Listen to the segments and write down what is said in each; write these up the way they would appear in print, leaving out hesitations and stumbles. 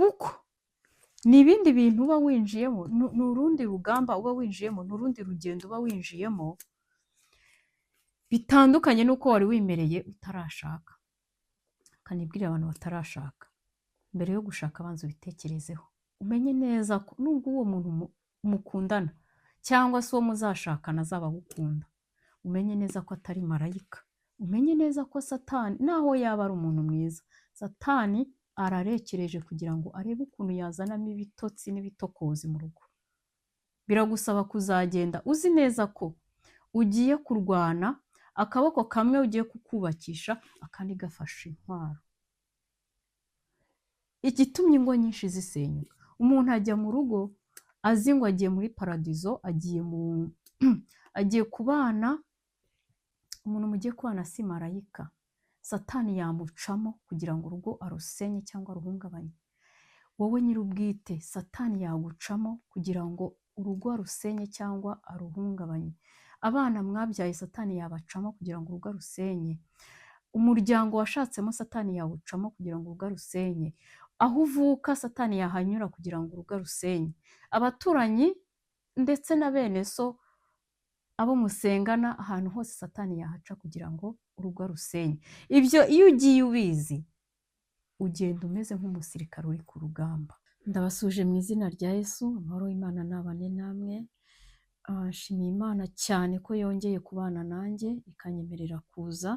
kuko ni ibindi bintu uba winjiyemo, ni urundi rugamba uba winjiyemo, ni urundi rugendo uba winjiyemo bitandukanye n'uko wari wimereye utarashaka. Kanibwira abantu batarashaka, mbere yo gushaka abanza ubitekerezeho, umenye neza ko nubwo uwo muntu mukundana cyangwa se uwo muzashakana azaba agukunda, umenye neza ko atari marayika, umenye neza ko Satani naho yaba ari umuntu mwiza, Satani ararekereje kugira ngo arebe ukuntu yazanamo ibitotsi n'ibitokozi mu rugo. Biragusaba kuzagenda uzi neza ko ugiye kurwana, akaboko kamwe ugiye kukubakisha, akandi gafashe intwaro. Igitumye ingo nyinshi zisenyuka, umuntu ajya mu rugo azi ngo agiye muri paradizo, agiye kubana, umuntu mugiye kubana si marayika. Satani yamucamo kugira ngo urugo arusenye cyangwa aruhungabanye. Wowe nyir'ubwite, Satani yagucamo kugira ngo urugo arusenye cyangwa aruhungabanye. Abana mwabyaye, Satani yabacamo kugira ngo urugo arusenye. Umuryango washatsemo, Satani yawucamo kugira ngo urugo arusenye. Aho uvuka, Satani yahanyura kugira ngo urugo arusenye. Abaturanyi ndetse na bene so, abo musengana, ahantu hose Satani yahaca kugira ngo urugo arusenye. Ibyo iyo ugiye ubizi, ugenda umeze nk'umusirikare uri ku rugamba. Ndabasuje mu izina rya Yesu, amahoro y'Imana nabane namwe. Nshimiye Imana cyane ko yongeye kubana nanjye ikanyemerera kuza.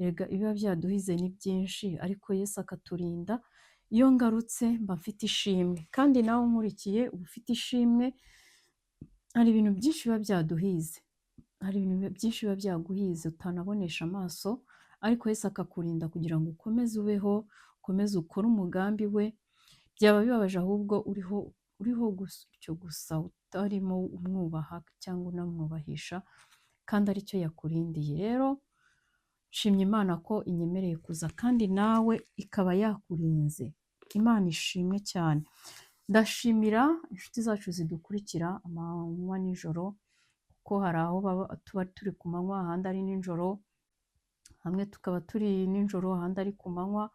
Erega ibiba byaduhize ni byinshi, ariko Yesu akaturinda. Iyo ngarutse mba mfite ishimwe, kandi nawe unkurikiye uba ufite ishimwe. Hari ibintu byinshi biba byaduhize, hari ibintu byinshi biba byaguhize utanabonesha amaso, ariko Yesu akakurinda kugira ngo ukomeze ubeho, ukomeze ukore umugambi we. Byaba bibabaje ahubwo uriho gutyo gusa, utarimo umwubaha cyangwa unamwubahisha, kandi aricyo yakurindiye. Rero nshimye Imana ko inyemereye kuza, kandi nawe ikaba yakurinze. Imana ishimwe cyane. Ndashimira inshuti zacu zidukurikira amanywa nijoro, kuko hari aho tuba turi ku manywa, ahandi ari nijoro, hamwe tukaba turi nijoro, ahandi ari ku manywa.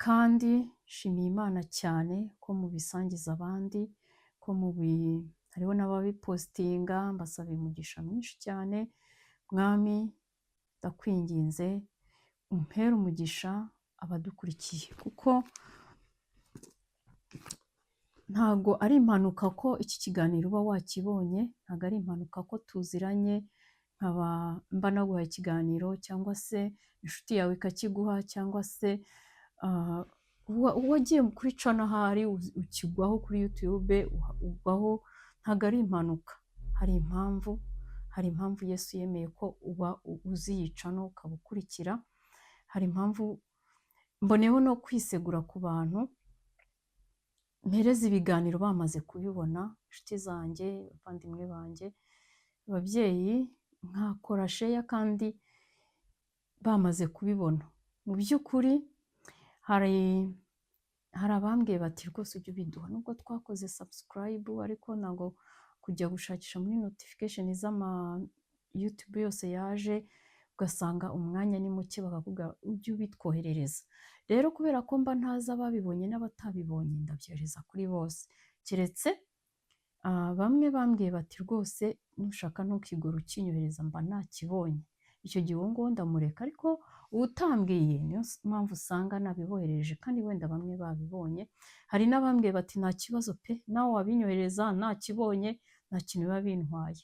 Kandi nshimiye Imana cyane ko mubisangiza abandi, ko hariho n'ababipositinga, mbasaba umugisha mwinshi cyane. Mwami, ndakwinginze umpere umugisha abadukurikiye, kuko ntago ari impanuka ko iki kiganiro uba wakibonye, ntago ari impanuka ko tuziranye, mba naguhaye ikiganiro, cyangwa se inshuti yawe ikakiguha, cyangwa se wagiye kuri channel ahari ukigwaho kuri YouTube ugwaho. Ntago ari impanuka, hari impamvu, hari impamvu Yesu yemeye ko uba uziyica no ukabukurikira. Hari impamvu. Mboneyeho no kwisegura ku bantu mpereza ibiganiro bamaze kubibona, inshuti zanjye, abavandimwe banjye, ababyeyi, nkakora share kandi bamaze kubibona. Mu by'ukuri hari abambwiye bati rwose ujye ubiduha, nubwo twakoze subscribe, ariko ntabwo kujya gushakisha muri notification z'ama YouTube yose yaje, ugasanga umwanya ni muke, bakavuga ujye ubitwoherereza. Rero kubera ko mba ntazi ababibonye n'abatabibonye, ndabyohereza kuri bose, keretse bamwe bambwiye bati rwose nushaka ntukigore ukinyohereza, mba nakibonye. Icyo gihe uwo nguwo ndamureka, ariko utambwiye niyo mpamvu usanga nabibohereje, kandi wenda bamwe babibonye. Hari n'abambwiye bati nta kibazo pe, nawe wabinyohereza ntakibonye, nta kintu biba bintwaye.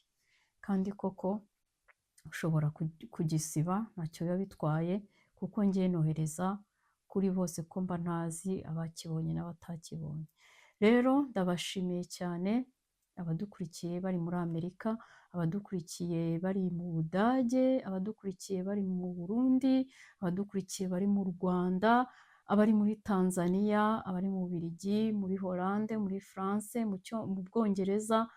Kandi koko ushobora kugisiba, ntacyo biba bitwaye, kuko ngiye nohereza kuri bose, ko mba ntazi abakibonye n'abatakibonye. Rero ndabashimiye cyane abadukurikiye bari muri Amerika, abadukurikiye bari mu Budage, abadukurikiye bari mu Burundi, abadukurikiye bari mu Rwanda, abari muri Tanzania, abari mu Bubiligi, muri Hollande, muri France, mu Bwongereza.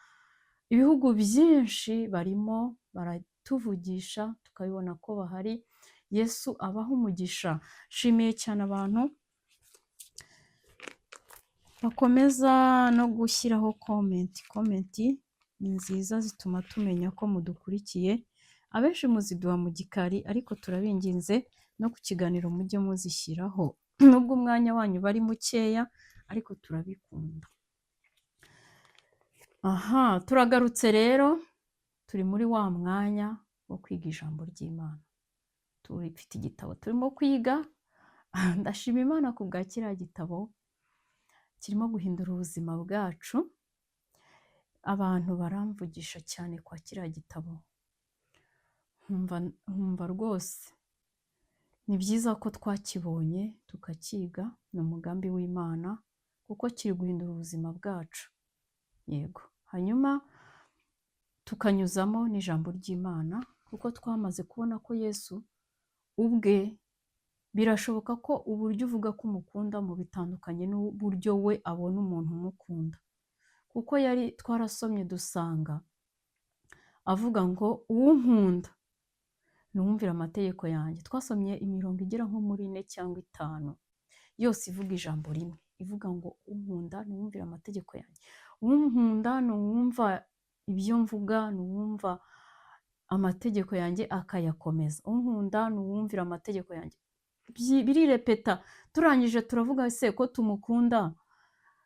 Ibihugu byinshi barimo baratuvugisha, tukabibona ko bahari. Yesu abaha umugisha. Nshimiye cyane abantu bakomeza no gushyiraho komenti ni nziza, zituma tumenya ko mudukurikiye. Abenshi muziduha mu gikari, ariko turabinginze no ku kiganiro mujye muzishyiraho, nubwo umwanya wanyu bari mukeya, ariko turabikunda. Aha, turagarutse rero, turi muri wa mwanya wo kwiga ijambo ry'Imana. Dufite igitabo turimo kwiga, ndashima Imana ku bwa kiriya gitabo, kirimo guhindura ubuzima bwacu. Abantu baramvugisha cyane kwa kiriya gitabo, nkumva rwose ni byiza ko twakibonye tukakiga, ni umugambi w'Imana kuko kiri guhindura ubuzima bwacu. Yego, hanyuma tukanyuzamo n'ijambo ry'Imana kuko twamaze kubona ko Yesu ubwe birashoboka ko uburyo uvuga ko umukunda mu bitandukanye n'uburyo we abona umuntu umukunda, kuko twarasomye dusanga avuga ngo uwunkunda nuwumvira amategeko yanjye. Twasomye imirongo igera nko muri 4 cyangwa 5 yose ivuga ijambo rimwe, ivuga ngo unkunda nuwumvira amategeko yanjye. Unkunda nuwumva ibyo mvuga, nuwumva amategeko yanjye akayakomeza. Unkunda nuwumvira amategeko yanjye. Birirepeta, turangije turavuga se ko tumukunda,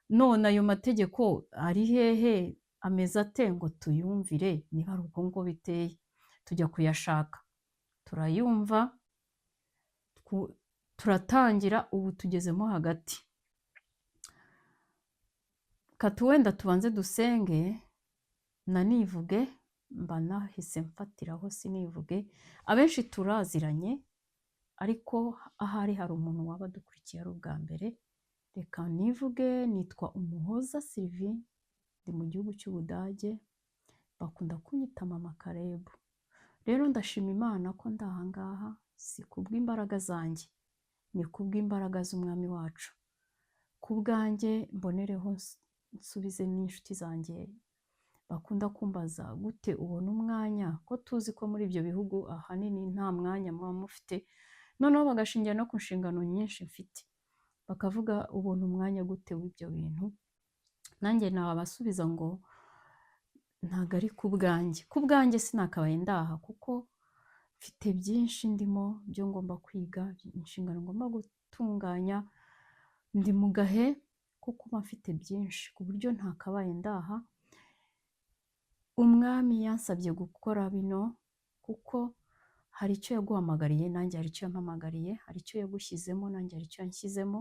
none ayo mategeko ari hehe, ameze ate ngo tuyumvire? Niba ari uko ngo biteye, tujya kuyashaka turayumva, turatangira, ubu tugezemo hagati. Wenda tubanze dusenge nanivuge, mba nahise mfatiraho sinivuge. Abenshi turaziranye, ariko ahari hari umuntu waba dukurikiye ari ubwa mbere. Reka nivuge, nitwa Umuhoza Sylvie, ndi mu gihugu cy'Ubudage, bakunda kunyita Mama Karebu. Rero ndashima Imana ko ndahangaha, si kubw'imbaraga zanjye, ni kubw'imbaraga z'Umwami wacu. Ku bwanjye mbonereho nsubize n'inshuti zanjye bakunda kumbaza gute ubona umwanya, ko tuzi ko muri ibyo bihugu ahanini nta mwanya muba mufite, noneho bagashingira no ku nshingano nyinshi mfite, bakavuga ubona umwanya gute w'ibyo bintu. Nanjye nabasubiza ngo ntago ari ku bwanjye. Ku bwanjye sinakabaye ndaha kuko mfite byinshi ndimo byo ngomba kwiga, inshingano ngomba gutunganya, ndi mu gahe kuko mfite byinshi ku buryo ntakabaye ndaha. Umwami yansabye gukora bino kuko hari icyo yaguhamagariye, nanjye hari icyo yampamagariye, hari icyo yagushyizemo, nanjye hari icyo yanshyizemo,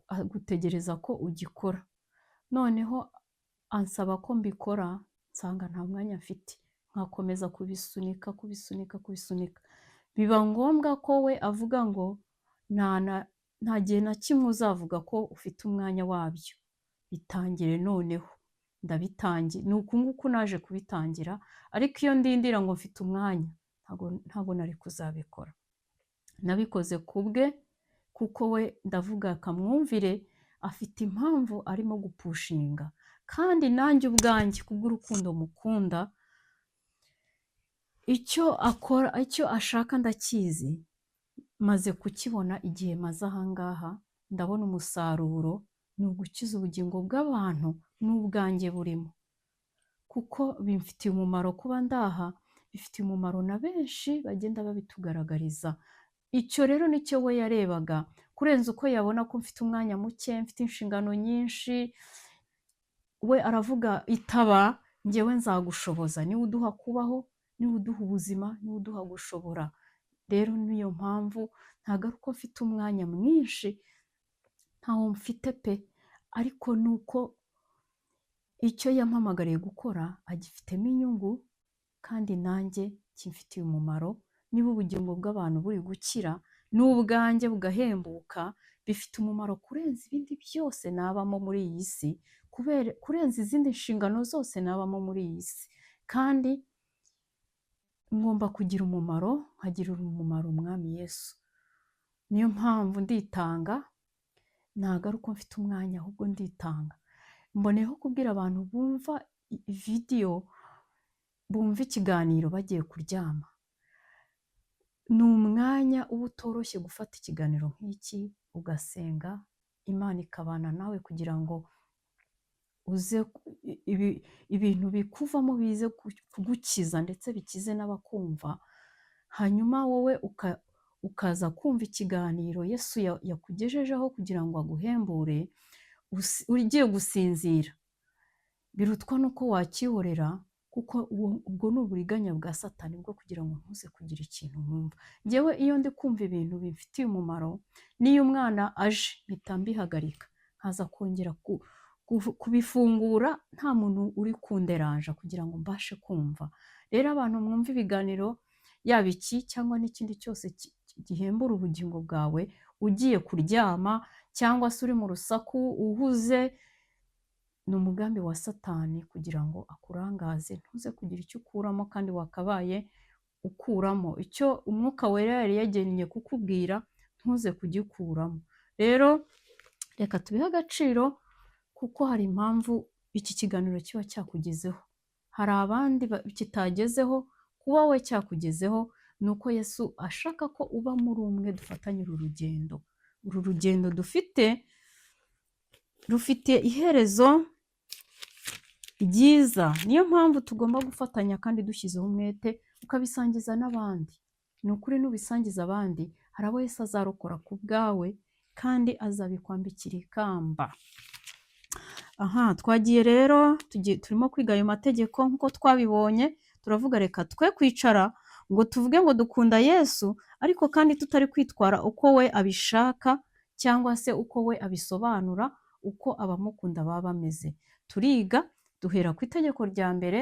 agutegereza ko ugikora. Noneho ansaba ko mbikora, nsanga nta mwanya mfite, nkakomeza kubisunika. Biba ngombwa ko we avuga ngo nta gihe na kimwe uzavuga ko ufite umwanya wabyo, bitangire noneho. Ndabitangiye, ni uku nguku naje kubitangira, ariko iyo ndindira ngo mfite umwanya, ntabwo nari kuzabikora. Nabikoze kubwe kuko we ndavuga akamwumvire, afite impamvu arimo gupushinga, kandi nanjye ubwanjye kubw'urukundo mukunda, icyo akora, icyo ashaka ndakizi, maze kukibona igihe maze ahangaha, ndabona umusaruro, ni ugukiza ubugingo bw'abantu n'ubwanjye burimo, kuko bimfitiye umumaro kuba ndaha, bifitiye umumaro na benshi bagenda babitugaragariza. Icyo rero nicyo we yarebaga, kurenza uko yabona ko mfite umwanya muke, mfite inshingano nyinshi. We aravuga itaba, njyewe nzagushoboza, niwe uduha kubaho, niwe uduha ubuzima, niwe uduha gushobora. Rero niyo mpamvu ntabwo ari uko mfite umwanya mwinshi, ntawo mfite pe, ariko nuko icyo yampamagariye gukora agifitemo inyungu, kandi nanjye kimfitiye umumaro. Niba ubugingo bw'abantu buri gukira n'ubwanjye bugahembuka, bifite umumaro kurenza ibindi byose nabamo muri iyi si, kurenza izindi nshingano zose nabamo muri iyi si. Kandi ngomba kugira umumaro, nkagirira umumaro Umwami Yesu. Niyo mpamvu nditanga, ntabwo ari uko mfite umwanya, ahubwo nditanga. Mboneyeho kubwira abantu bumva video, bumva ikiganiro bagiye kuryama, ni umwanya uba utoroshye gufata ikiganiro nk'iki ugasenga, Imana ikabana nawe kugira ngo uze ibintu bikuvamo bize kugukiza ndetse bikize n'abakumva. Hanyuma wowe ukaza kumva ikiganiro Yesu yakugejejeho kugira ngo aguhembure, ugiye gusinzira, birutwa nuko wakihorera, kuko ubwo ni uburiganya bwa Satani bwo kugira ngo ntuze kugira ikintu wumva. Njyewe iyo ndi kumva ibintu bimfitiye umumaro, n'iyo umwana aje mpita mbihagarika, nkaza kongera kubifungura nta muntu uri kunderanja kugira ngo mbashe kumva. Rero abantu mwumva ibiganiro, yaba iki cyangwa n'ikindi cyose gihembura ubugingo bwawe, ugiye kuryama cyangwa se uri mu rusaku uhuze, ni umugambi wa Satani kugira ngo akurangaze ntuze kugira icyo ukuramo kandi wakabaye ukuramo. Icyo Umwuka Wera yari yagennye kukubwira ntuze kugikuramo. Rero reka tubihe agaciro, kuko hari impamvu iki kiganiro kiba cyakugezeho. Hari abandi kitagezeho, kuba we cyakugezeho ni uko Yesu ashaka ko uba muri umwe dufatanye uru rugendo. Uru rugendo dufite rufite iherezo ryiza. Niyo mpamvu tugomba gufatanya kandi dushyizeho umwete, ukabisangiza n'abandi. Ni ukuri nubisangiza abandi, hari abo Yesu azarokora ku bwawe kandi azabikwambikira ikamba. Twagiye rero, turimo kwiga ayo mategeko nk'uko twabibonye. Turavuga reka twe kwicara ngo tuvuge ngo dukunda Yesu, ariko kandi tutari kwitwara uko we abishaka cyangwa se uko we abisobanura, uko abamukunda baba bameze. Turiga duhera ku itegeko rya mbere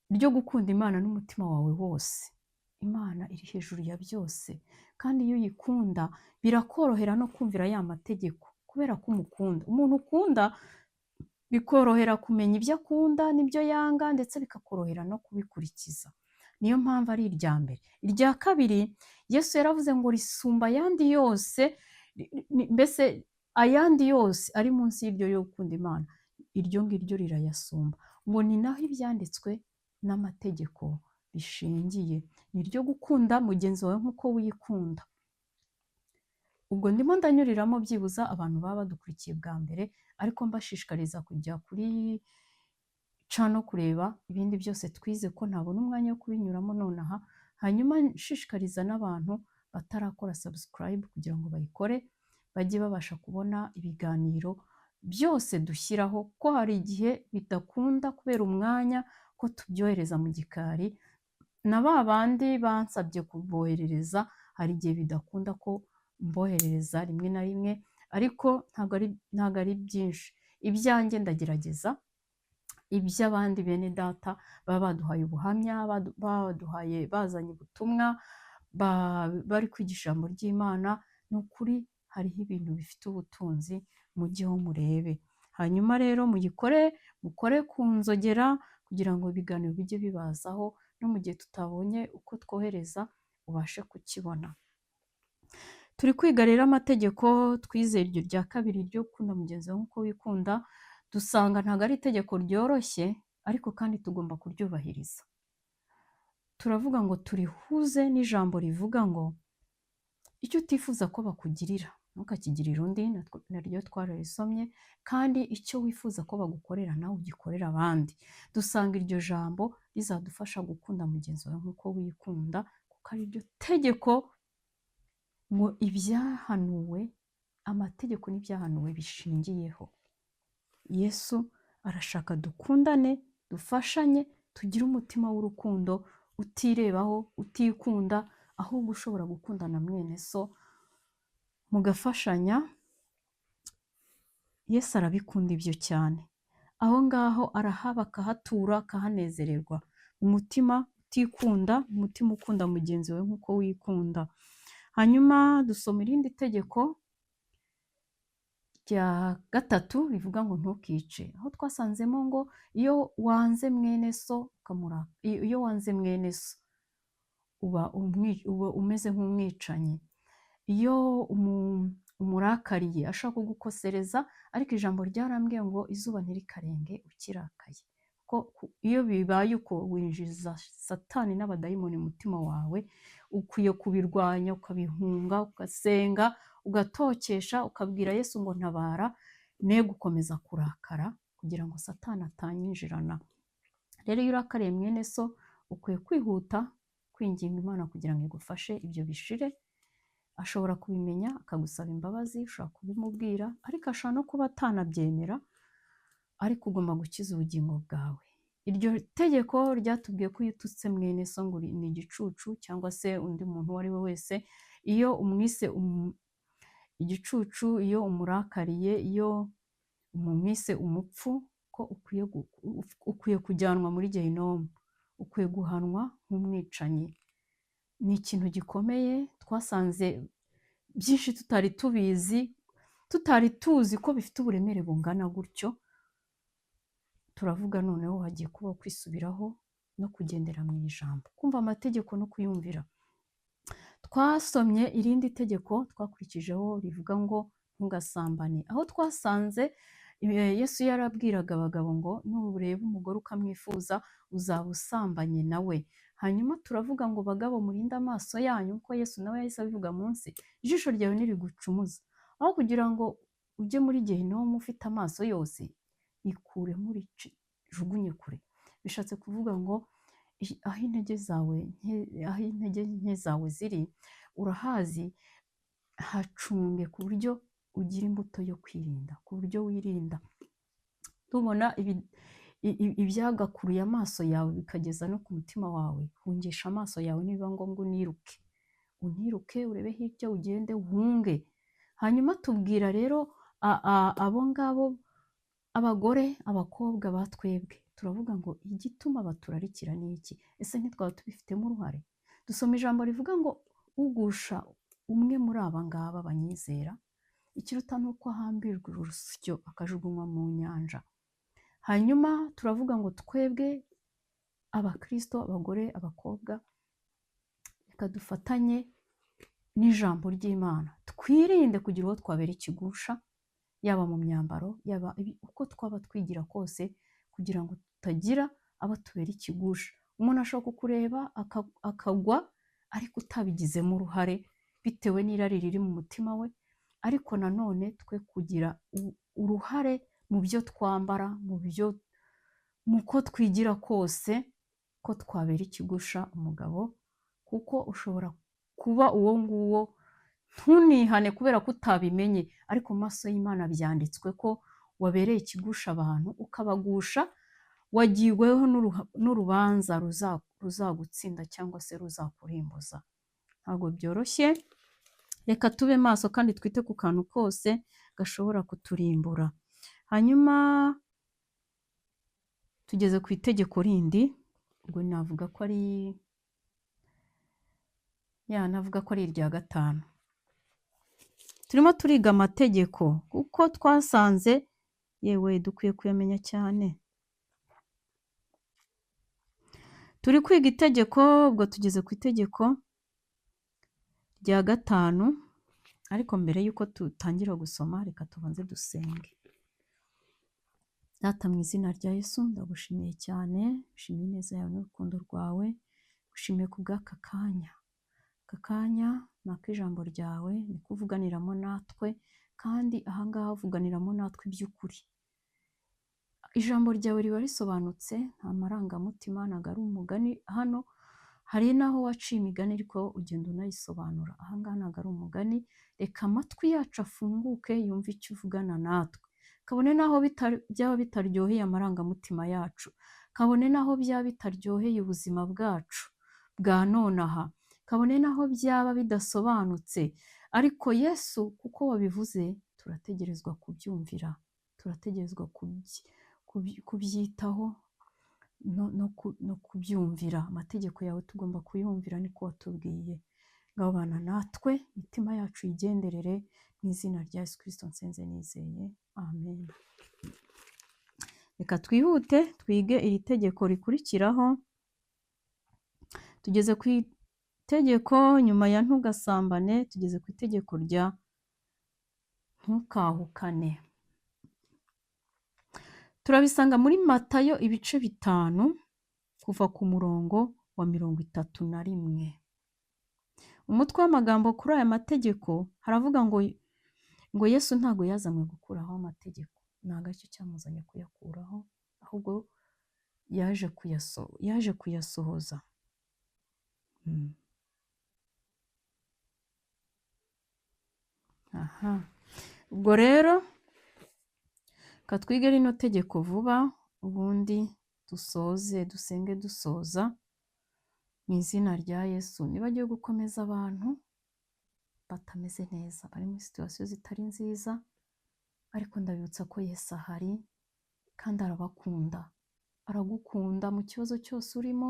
ryo gukunda Imana n'umutima wawe wose. Imana iri hejuru ya byose, kandi iyo uyikunda birakorohera no kumvira ya mategeko, kubera ko umukunda. Umuntu ukunda bikorohera kumenya ibyo akunda n'ibyo yanga, ndetse bikakorohera no kubikurikiza. Niyo mpamvu ari irya mbere. Irya kabiri, Yesu yaravuze ngo risumba ayandi yose, mbese ayandi yose ari munsi y'iryo yo gukunda Imana, iryo ngiryo rirayasumba. Ngo ni naho ibyanditswe n'amategeko bishingiye, ni iryo gukunda mugenzi wawe nk'uko wikunda. Ubwo ndimo ndanyuriramo byibuza abantu baba badukurikiye bwa mbere, ariko mbashishikariza kujya kuri no kureba ibindi byose twize, ko ntabona umwanya wo kubinyuramo nonaha. Hanyuma nshishikariza n'abantu batarakora subscribe kugira ngo bayikore, bajye babasha kubona ibiganiro byose dushyiraho, ko hari igihe bidakunda kubera umwanya ko tubyohereza mu gikari, na ba bandi bansabye kuboherereza hari igihe bidakunda ko mboherereza rimwe na rimwe, ariko ntabwo ari byinshi. Ibyanjye ndagerageza, iby'abandi bene data baba baduhaye ubuhamya, baduhaye bazanye ubutumwa, bari kwigisha ijambo ry'Imana, ni ukuri hariho ibintu bifite ubutunzi, mujyeho murebe. Hanyuma rero mukore ku nzogera kugira ngo ibiganiro bijye bibazaho, no mu gihe tutabonye uko twohereza ubashe kukibona. Turi kwiga rero amategeko, twizeye iryo rya kabiri ryo gukunda mugenzi wawe nk'uko wikunda. Dusanga ntabwo ari itegeko ryoroshye, ariko kandi tugomba kuryubahiriza. Turavuga ngo turihuze n'ijambo rivuga ngo icyo utifuza ko bakugirira ntukakigirire undi, naryo twararisomye. Kandi icyo wifuza ko bagukorera nawe ugikorera abandi. Dusanga iryo jambo rizadufasha gukunda mugenzi wawe nk'uko wikunda, kuko ari ryo tegeko. Ngo ibyahanuwe, amategeko n'ibyahanuwe bishingiyeho. Yesu arashaka dukundane, dufashanye, tugire umutima w'urukundo, utirebaho, utikunda, ahubwo ushobora gukundana mwene so, mugafashanya. Yesu arabikunda ibyo cyane. Aho ngaho arahaba, akahatura, akahanezererwa. Umutima utikunda, umutima ukunda mugenzi wawe nk'uko wikunda. Hanyuma dusoma irindi tegeko rya gatatu rivuga ngo ntukice. Aho twasanzemo ngo iyo wanze mwene so uba umeze nk'umwicanyi. Iyo umurakariye ashaka kugukosereza, ariko ijambo ryarambwiye ngo izuba ntirikarenge ukirakaye. Iyo bibaye uko, winjiza Satani n'abadayimoni mu mutima wawe. Ukwiye kubirwanya, ukabihunga, ugasenga, ugatokesha, ukabwira Yesu ngo ntabara, ne gukomeza kurakara kugira ngo Satani atanyinjirana. Rero iyo urakariye mwene so, ukwiye kwihuta kwinginga Imana kugira ngo igufashe ibyo bishire. Ashobora kubimenya akagusaba imbabazi, ushobora kubimubwira, ariko ashobora no kuba atanabyemera, ariko ugomba gukiza ubugingo bwawe. Iryo tegeko ryatubwiye ko iyo ututse mwene so ngo ni igicucu cyangwa se undi muntu uwo ari we wese, iyo umwise igicucu, iyo umurakariye, iyo umwise umupfu, ko ukwiye kujyanwa muri Gehinomu, ukwiye guhanwa nk'umwicanyi. Ni ikintu gikomeye twasanze byinshi tutari tubizi, tutari tuzi ko bifite uburemere bungana gutyo. Turavuga noneho hagiye kubaho kwisubiraho no kugendera mu ijambo, kumva amategeko no kuyumvira. Twasomye irindi tegeko twakurikijeho rivuga ngo ntugasambane, aho twasanze Yesu yarabwiraga abagabo ngo nureba umugore ukamwifuza uzaba usambanye nawe. Hanyuma turavuga ngo bagabo murinde amaso yanyu, kuko Yesu nawe yahise abivuga munsi, ijisho ryawe ntirigucumuza. Aho kugira ngo ujye muri Gehinomu ufite amaso yose, ikuremo jugunye kure. Bishatse kuvuga ngo aho intege nke zawe ziri urahazi, hacunge ku buryo ugira imbuto yo kwirinda, ku buryo wirinda. Tubona ibyagakuruye amaso yawe bikageza no ku mutima wawe, hungisha amaso yawe, nibiba ngombwa uniruke urebe hirya, ugende uhunge. Hanyuma tubwira rero abo ngabo, abagore, abakobwa batwebwe, turavuga ngo igituma baturarikira ni iki? Ese ntitwaba tubifitemo uruhare? Dusoma ijambo rivuga ngo ugusha umwe muri aba ngaba banyizera, ikiruta ni uko ahambirwa urusyo akajugunywa mu nyanja. Hanyuma turavuga ngo twebwe abakristo, abagore, abakobwa, reka dufatanye n'ijambo ry'Imana, twirinde kugira uwo twabera ikigusha, yaba mu myambaro, yaba uko twaba twigira kose, kugira ngo tutagira abo tubera ikigusha. Umuntu ashobora kukureba akagwa ariko utabigizemo uruhare, bitewe n'irari riri mu mutima we. Ariko nanone twe kugira uruhare mu byo twambara, mu ko twigira kose, ko twabera ikigusha umugabo, kuko ushobora kuba uwo nguwo ntunihane kubera ko utabimenye, ariko mu maso y'Imana byanditswe ko wabereye ikigusha abantu, ukabagusha, wagiweho n'urubanza ruzagutsinda cyangwa se ruzakurimbuza. Ntabwo byoroshye. Reka tube maso kandi twite ku kantu kose gashobora kuturimbura. Hanyuma tugeze ku itegeko rindi, ubwo navuga ko ari irya 5. Turimo turiga amategeko kuko twasanze yewe dukwiye kuyamenya cyane. Turi kwiga itegeko, ubwo tugeze ku itegeko rya 5, ariko mbere y'uko tutangira gusoma reka tubanze dusenge. Data, mu izina rya Yesu ndagushimiye cyane, gushimiye ineza yawe n'urukundo rwawe, gushimiye ku bw'aka kanya. Aka kanya ni ak'ijambo ryawe, ni kuvuganiramo natwe, kandi ahangaha uvuganiramo natwe iby'ukuri. Ijambo ryawe riba risobanutse, nta marangamutima, ntabwo ari umugani. Hano hari n'aho waciye imigani ariko ugenda unayisobanura. Ahangaha ntabwo ari umugani. Reka amatwi yacu afunguke yumve icyo uvugana natwe, kabone n'aho byaba bitaryoheye amarangamutima yacu, kabone n'aho byaba bitaryoheye ubuzima bwacu bwa nonaha, kabone n'aho byaba bidasobanutse, ariko Yesu kuko wabivuze turategerezwa kubyumvira, turategerezwa kubyitaho no kubyumvira. Amategeko yawe tugomba kuyumvira, niko watubwiye. Ngaho bana natwe, imitima yacu yigenderere, mu izina rya Yesu Kristo nsenze nizeye, amen. Reka twihute twige iri tegeko rikurikiraho. Tugeze ku itegeko nyuma ya ntugasambane, tugeze ku itegeko rya ntukahukane. Turabisanga muri Matayo ibice 5 kuva ku murongo wa 31. Umutwe w'amagambo kuri aya mategeko haravuga ngo Yesu ntago yazanywe gukuraho amategeko, ntago aricyo cyamuzanye kuyakuraho, ahubwo yaje kuyasohoza. aha ubwo rero katwige rino tegeko vuba ubundi dusoze dusenge dusoza mu izina rya Yesu. Nibagiwe gukomeza abantu batameze neza bari muri situwasiyo zitari nziza, ariko ndabibutsa ko Yesu ahari kandi arabakunda, aragukunda mu kibazo cyose urimo.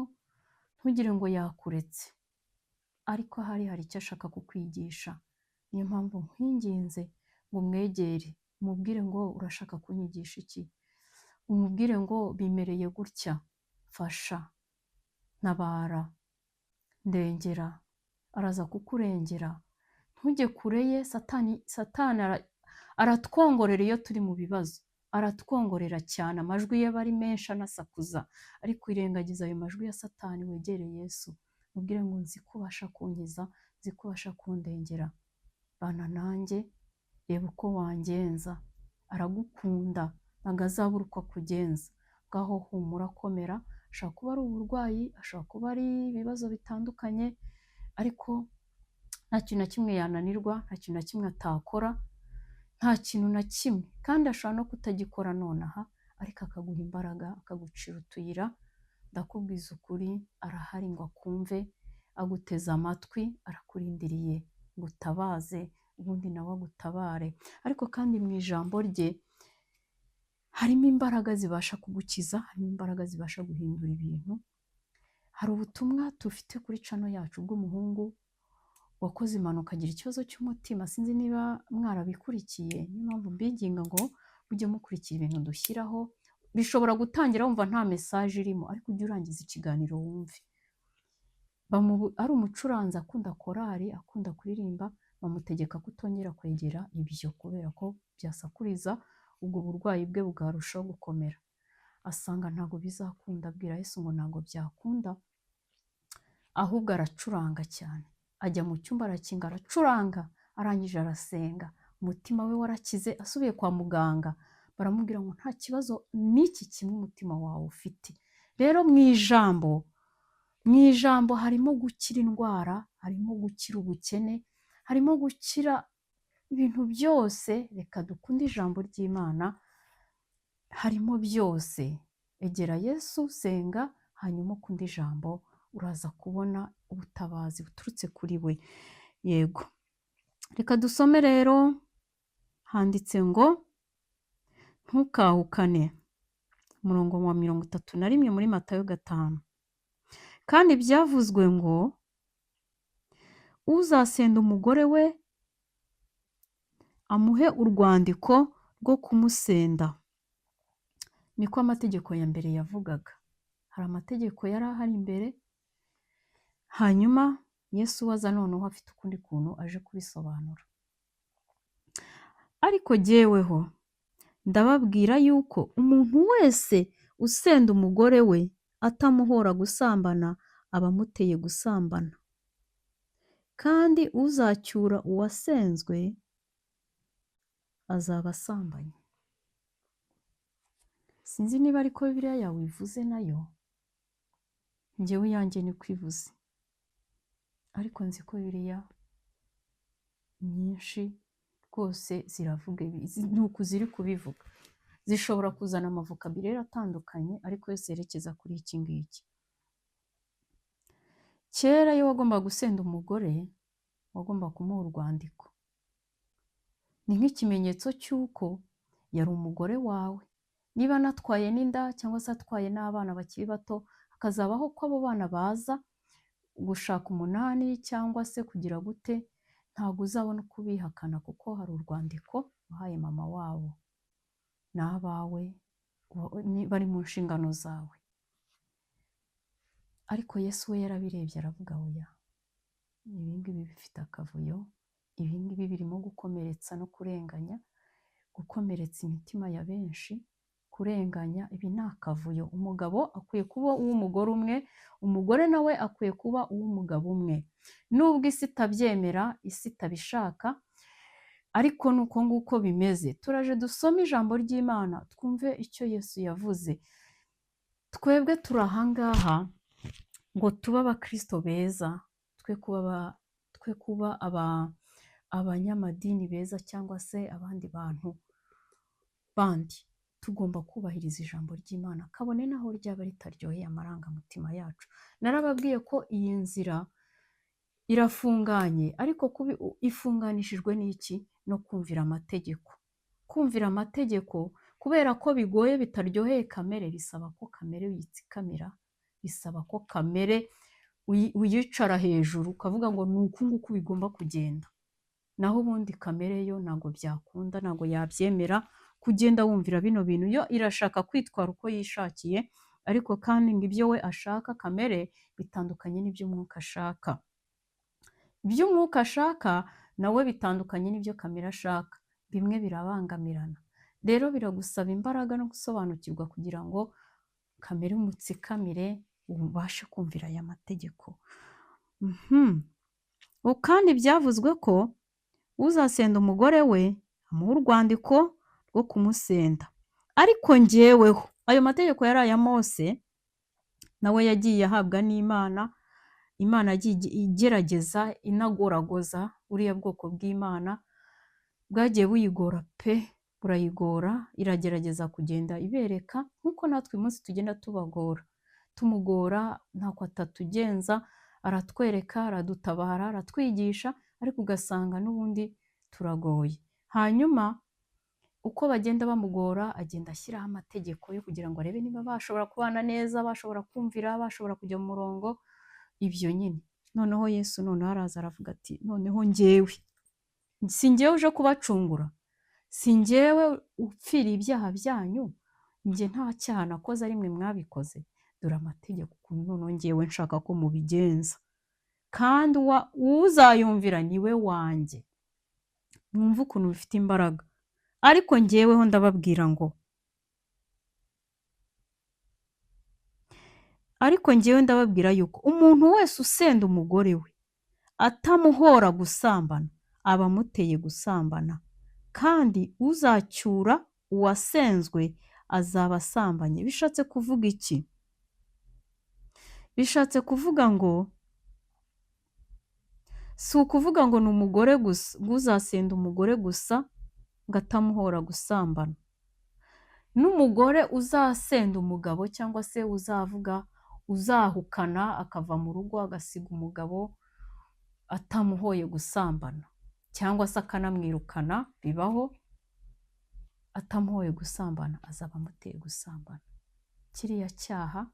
Ntugire ngo yakuretse, ariko hari icyo ashaka kukwigisha. Niyo mpamvu nkwinginze ngo umwegere, umubwire ngo urashaka kunyigisha iki, umubwire ngo bimereye gutya, mfasha, ntabara, ndengera. Araza kukurengera. Ntujye kure ye. Satani aratwongorera iyo turi mu bibazo, aratwongorera cyane, amajwi ye aba ari menshi anasakuza, ariko irengagiza ayo majwi ya Satani. Wegere Yesu mubwire ngo nzi ko ubasha kunkiza, nzi ko ubasha kundengera, bana nanjye, reba uko wangenza. Aragukunda, ntabwo azabura uko akugenza. Ngaho humura, komera. Ashobora kuba ari uburwayi, ashobora kuba ari ibibazo bitandukanye, ariko nta kintu na kimwe yananirwa, nta kintu na kimwe atakora, nta kintu na kimwe. Kandi ashobora no kutagikora nonaha, ariko akaguha imbaraga, akagucira utuyira. Ndakubwiza ukuri, arahari ngo akumve, aguteze amatwi, arakurindiriye ngo utabaze, ubundi nawe agutabare. Ariko kandi mu ijambo rye harimo imbaraga zibasha kugukiza, harimo imbaraga zibasha guhindura ibintu. Hari ubutumwa dufite kuri channel yacu bw'umuhungu wakoze impanuka agira ikibazo cy'umutima. Sinzi niba mwarabikurikiye, niyo mpamvu mbinginga ngo mujye mukurikira ibintu dushyiraho. Bishobora gutangira wumva nta message irimo, ariko ujye urangiza ikiganiro wumve. Ari umucuranzi akunda korari, akunda kuririmba, bamutegeka kutongera kwegera ibyo kubera ko byasakuriza, ubwo burwayi bwe bugarushaho gukomera. Asanga ntabwo bizakunda, abwira Yesu ngo ntabwo byakunda, ahubwo aracuranga cyane. Ajya mu cyumba arakinga, aracuranga, arangije arasenga. Umutima we warakize. Asubiye kwa muganga baramubwira ngo nta kibazo n'iki kimwe umutima wawe ufite. Rero mu ijambo harimo gukira indwara, harimo gukira ubukene, harimo gukira ibintu byose. Reka dukunde ijambo ry'Imana, harimo byose. Egera Yesu, senga, hanyuma ukunde ijambo, uraza kubona ubutabazi buturutse kuri we. Yego, reka dusome rero. Handitse ngo ntukahukane, umurongo wa 31 muri Matayo 5. Kandi byavuzwe ngo uzasenda umugore we amuhe urwandiko rwo kumusenda. Niko amategeko ya mbere yavugaga. Hari amategeko yari ahari imbere, hanyuma Yesu waza noneho afite ukundi kuntu aje kubisobanura. Ariko jyeweho ndababwira yuko umuntu wese usenda umugore we atamuhora gusambana aba amuteye gusambana. Kandi uzacyura uwasenzwe azaba asambanye. Sinzi niba ariko Bibiliya yawe ivuze nayo, njyewe yanjye ni kwivuze, ariko nzi ko Bibiliya nyinshi rwose ziravuga nuko ziri kubivuga. Zishobora kuzana amavokabulere atandukanye, ariko yose yerekeza kuri iki ngiki. Kera iyo wagomba gusenda umugore, wagomba kumuha urwandiko. Ni nk'ikimenyetso cy'uko yari umugore wawe. Niba anatwaye n'inda cyangwa se atwaye n'abana bakiri bato, hakazabaho ko abo bana baza gushaka umunani cyangwa se kugira gute, ntabwo uzabona uko ubihakana, kuko hari urwandiko wahaye mama wabo n'abawe bari mu nshingano zawe. Ariko Yesu we yarabirebye aravuga oya, ibingibi bifite akavuyo, ibingibi birimo gukomeretsa no kurenganya, gukomeretsa imitima ya benshi, kurenganya. Ibi ni akavuyo. Umugabo akwiye kuba uw'umugore umwe, umugore nawe akwiye kuba uw'umugabo umwe. Nubwo isi itabyemera, isi itabishaka, ariko nuko nguko bimeze. Turaje dusome ijambo ry'Imana twumve icyo Yesu yavuze. Twebwe turi ahangaha ngo tube abakristo beza, twe kuba abanyamadini beza cyangwa se abandi bantu bandi. Tugomba kubahiriza ijambo ry'Imana kabone naho ryaba ritaryoheye amarangamutima yacu. Narababwiye ko iyi nzira irafunganye, ariko ifunganishijwe n'iki? No kumvira amategeko. Kumvira amategeko kubera ko bigoye, bitaryoheye kamere, bisaba ko kamere uyitsikamira, bisaba ko kamere uyicara hejuru ukavuga ngo ni uku nguku bigomba kugenda. Naho ubundi kamere yo ntabwo byakunda, ntabwo yabyemera kugenda wumvira bino bintu. Yo irashaka kwitwara uko yishakiye, ariko kandi ngo ibyo we ashaka kamere bitandukanye n'ibyo umwuka ashaka. Ibyo umwuka ashaka nawe bitandukanye n'ibyo kamere ashaka, bimwe birabangamirana. Rero biragusaba imbaraga no gusobanukirwa kugira ngo kamere umutsikamire ubashe kumvira aya mategeko. Kandi byavuzwe ko uzasenda umugore we amuha urwandiko rwo kumusenda. Ariko njyeweho, ayo mategeko yari aya Mose, nawe yagiye ahabwa n'Imana. Imana yagiye igerageza inagoragoza buriya bwoko bw'Imana, bwagiye buyigora pe, burayigora, iragerageza kugenda ibereka nk'uko natwe uyu munsi tugenda tumugora, ntako atatugenza, aratwereka, aradutabara, aratwigisha, ariko ugasanga n'ubundi turagoye. Hanyuma uko bagenda bamugora, agenda ashyiraho amategeko yo kugira ngo arebe niba bashobora kubana neza, bashobora kumvira, bashobora kujya mu murongo, ibyo nyine. Noneho Yesu noneho araza aravuga ati noneho njyewe, si njyewe uje kubacungura, si njyewe upfira ibyaha byanyu, njye nta cyaha nakoze ari mwe mwabikoze, dore amategeko ukuntu noneho njyewe nshaka ko mubigenza, kandi uzayumvira niwe wanjye. Mwumva ukuntu bifite imbaraga. Ariko njyeweho ndababwira ngo, yuko umuntu wese usenda umugore we atamuhora gusambana aba amuteye gusambana, kandi uzacyura uwasenzwe azaba asambanye. Bishatse kuvuga iki? Bishatse kuvuga ngo si ukuvuga ngo ni umugore gusa, uzasenda umugore gusa ngo atamuhora gusambana. N'umugore uzasenda umugabo cyangwa se uzahukana akava mu rugo agasiga umugabo atamuhoye gusambana, cyangwa se akanamwirukana, bibaho, atamuhoye gusambana, azaba amuteye gusambana. Kiriya cyaha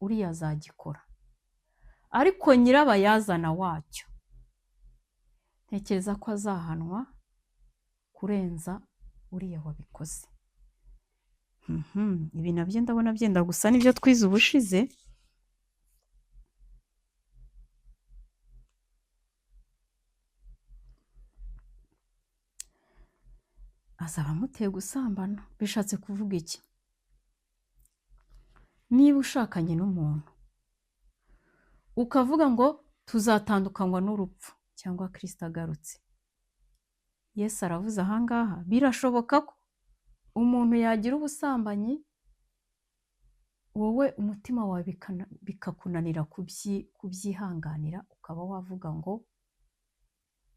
uriya azagikora, ariko nyirabayazana wacyo ntekereza ko azahanwa kurenza uriya wabikoze. Ibi nabyo ndabona byenda gusa n'ibyo twize ubushize. Azaba amuteye gusambana. Bishatse kuvuga iki? Niba ushakanye n'umuntu ukavuga ngo tuzatandukanywa n'urupfu cyangwa Kristo agarutse, Yesu aravuze ahangaha, birashoboka ko umuntu yagira ubusambanyi, wowe umutima wawe bikakunanira kubyihanganira, ukaba wavuga ngo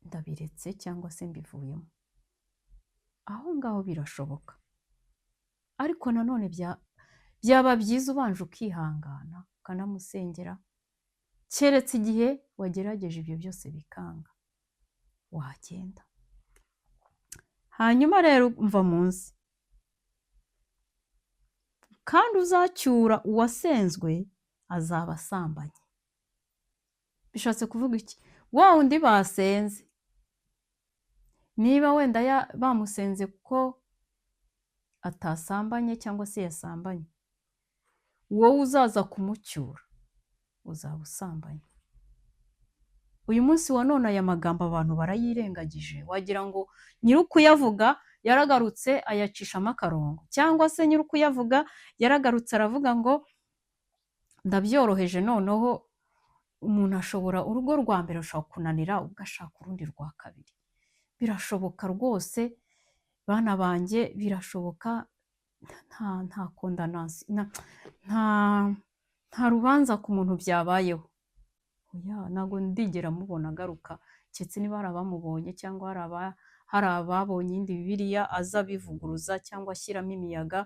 ndabiretse cyangwa se mbivuyemo. Aho ngaho birashoboka, ariko nanone byaba byiza ubanje ukihangana ukanamusengera, keretse igihe wagerageje ibyo byose bikanga, wagenda. Hanyuma rero mva munsi, kandi uzacyura uwasenzwe azaba asambanye. Bishatse kuvuga iki? Wa wundi basenze, niba wenda bamusenze kuko atasambanye cyangwa se yasambanye, wowe uzaza kumucyura uzaba usambanye. Uyu munsi wa none aya magambo abantu barayirengagije, wagira ngo nyir'ukuyavuga yaragarutse ayacishamo akarongo, cyangwa se nyir'ukuyavuga yaragarutse aravuga ngo ndabyoroheje, noneho umuntu ashobora, urugo rwa mbere rushobora kunanira ugashaka urundi rwa kabiri. Birashoboka rwose bana banjye, birashoboka. Nta kondanansi, nta rubanza ku muntu byabayeho. oya ntabwo ndigera mubona agaruka keretse niba hari abamubonye cyangwa hari ababonye iyindi bibiliya aza abivuguruza cyangwa ashyiramo imiyaga,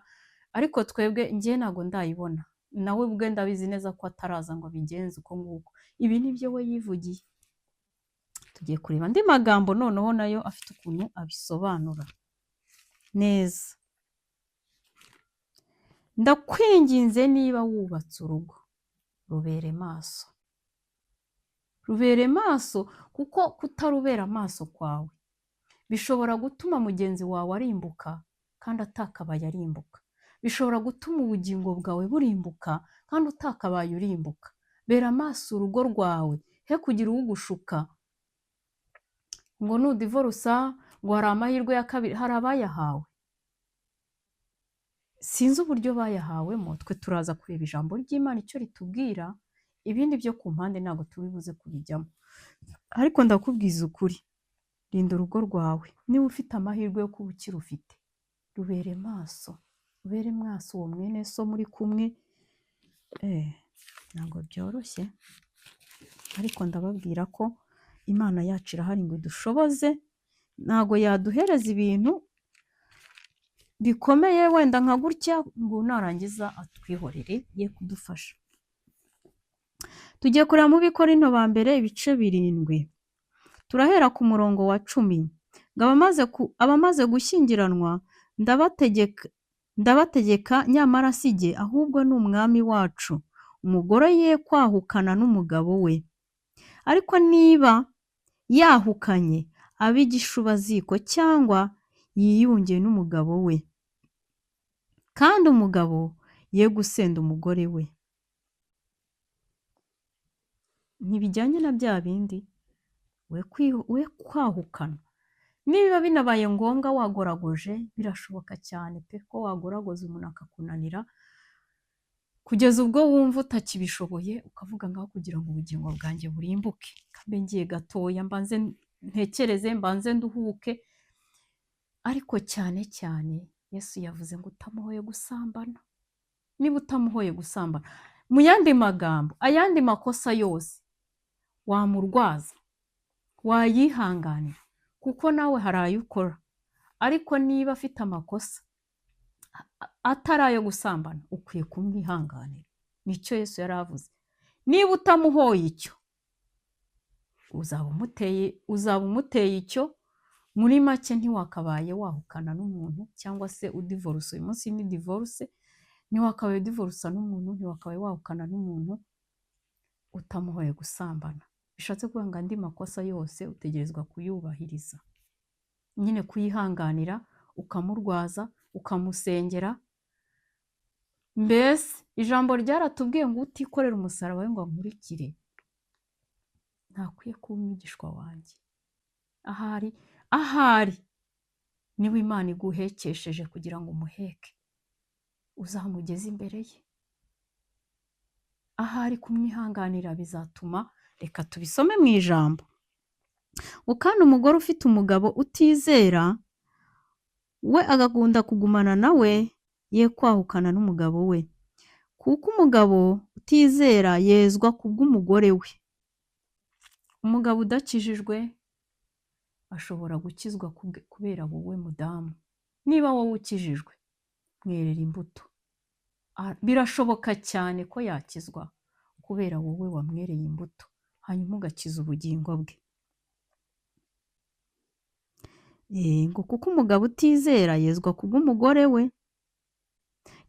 ariko twebwe njye ntabwo ndayibona, nawe ubwe ndabizi neza ko ataraza ngo abigenze uko nguko, ibi ni byo we yivugiye. Tugiye kureba andi magambo noneho nayo afite ukuntu abisobanura neza. Ndakwinginze niba wubatse urugo rubere maso, rubere maso, kuko kutarubera amaso kwawe bishobora gutuma mugenzi wawe arimbuka kandi atakabaye arimbuka, bishobora gutuma ubugingo bwawe burimbuka kandi utakabaye urimbuka. Bera amaso urugo rwawe, he kugira ugushuka ngo nudivorusa ngo hari amahirwe ya kabiri. Hari abayahawe, sinzi uburyo bayahawemo, twe turaza kureba ijambo ry'Imana icyo ritubwira, ibindi byo ku mpande ntabwo tubibuze kubijyamo, ariko ndakubwiza ukuri, rinda urugo rwawe. Niba ufite amahirwe yo kuba ukirufite, rubere maso, rubere maso uwo mwene so muri kumwe. Ntabwo byoroshye, ariko ndababwira ko Imana yacu irahari ngo idushoboze, ntabwo yaduhereza ibintu bikomeye wenda nka gutya ngo narangiza atwihorere ye kudufasha. Tugiye kureba mu Bikorinto ba mbere ibice 7, turahera ku murongo wa 10. Ngo abamaze gushyingiranwa ndabategeka, nyamara si jye ahubwo ni Umwami wacu, umugore ye kwahukana n'umugabo we, ariko niba yahukanye abe igishubaziko cyangwa yiyunge n'umugabo we, kandi umugabo ye gusenda umugore we. Ntibijyanye na bya bindi we kwahukana. Niba binabaye ngombwa wagoragoje, birashoboka cyane pe ko wagoragoza umuntu akakunanira kugeza ubwo wumva utakibishoboye, ukavuga ngaho kugira ngo ubugingo bwanjye burimbuke, kambe ngiye gatoya mbanze ntekereze, mbanze nduhuke. Ariko cyane cyane Yesu yavuze ngo utamuhoye gusambana. Niba utamuhoye gusambana, mu yandi magambo, ayandi makosa yose wamurwaza, wayihanganira, kuko nawe hari ayo ukora, ariko niba afite amakosa atari ayo gusambana, ukwiye kumwihanganira. Nicyo Yesu yari avuze. Niba utamuhoye icyo, uzaba umuteye icyo. Muri make ntiwakabaye wahukana n'umuntu cyangwa se udivorce. Uyu munsi ni divorce, ntiwakabaye udivorusa n'umuntu, ntiwakabaye wahukana n'umuntu utamuhoye gusambana. Bishatse kuvuga ngo andi makosa yose utegerezwa kuyubahiriza, nyine kuyihanganira, ukamurwaza, ukamusengera. Mbese ijambo ryaratubwiye ngo utikorera umusaraba we ngo ankurikire ntakwiye kuba umwigishwa wanjye. Ahari niba Imana iguhekesheje kugira ngo umuheke, uzamugeze imbere ye. Ahari kumwihanganira bizatuma, reka tubisome mu ijambo. Kandi umugore ufite umugabo utizera we agakunda kugumana nawe, ye kwahukana n'umugabo we, kuko umugabo utizera yezwa kubw'umugore we. Umugabo udakijijwe ashobora gukizwa kubera wowe mudamu. Niba wowe ukijijwe, mwerera imbuto. Birashoboka cyane ko yakizwa kubera wowe wamwereye imbuto, hanyuma ugakiza ubugingo bwe. Ngo kuko umugabo utizera yezwa kubw'umugore we,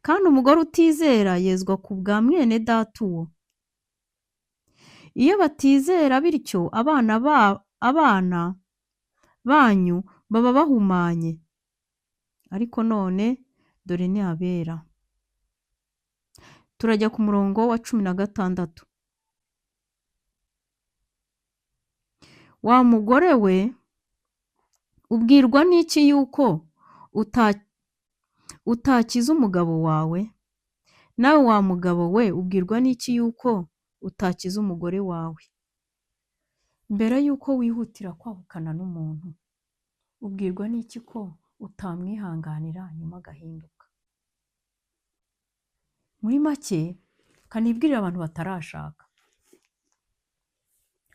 kandi umugore utizera yezwa ku bwa mwene data uwo. Iyo batizera bityo, abana banyu baba bahumanye, ariko none dore ni abera. Turajya ku murongo wa 16. Wa mugore we, ubwirwa n'iki yuko utakiza umugabo wawe? Nawe wa mugabo we, ubwirwa n'iki yuko utakiza umugore wawe? Mbere yuko wihutira kwahukana n'umuntu, ubwirwa n'iki ko utamwihanganira nyuma agahinduka? Muri make kanibwirira abantu batarashaka,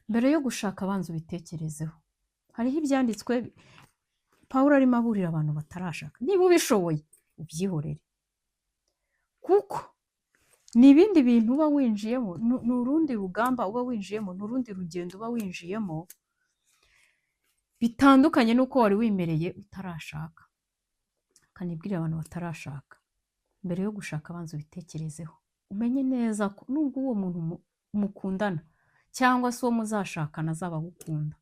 mbere yo gushaka abanza ubitekerezeho. Hariho ibyanditswe Pawulo arimo aburira abantu batarashaka, niba ubishoboye ubyihorere, kuko ni ibindi bintu uba winjiyemo, ni urundi rugamba uba winjiyemo, ni urundi rugendo uba winjiyemo bitandukanye n'uko wari wimereye utarashaka. Kanibwira abantu batarashaka, mbere yo gushaka abanza ubitekerezeho, umenye neza ko nubwo uwo muntu mukundana cyangwa se uwo muzashakana azaba agukunda,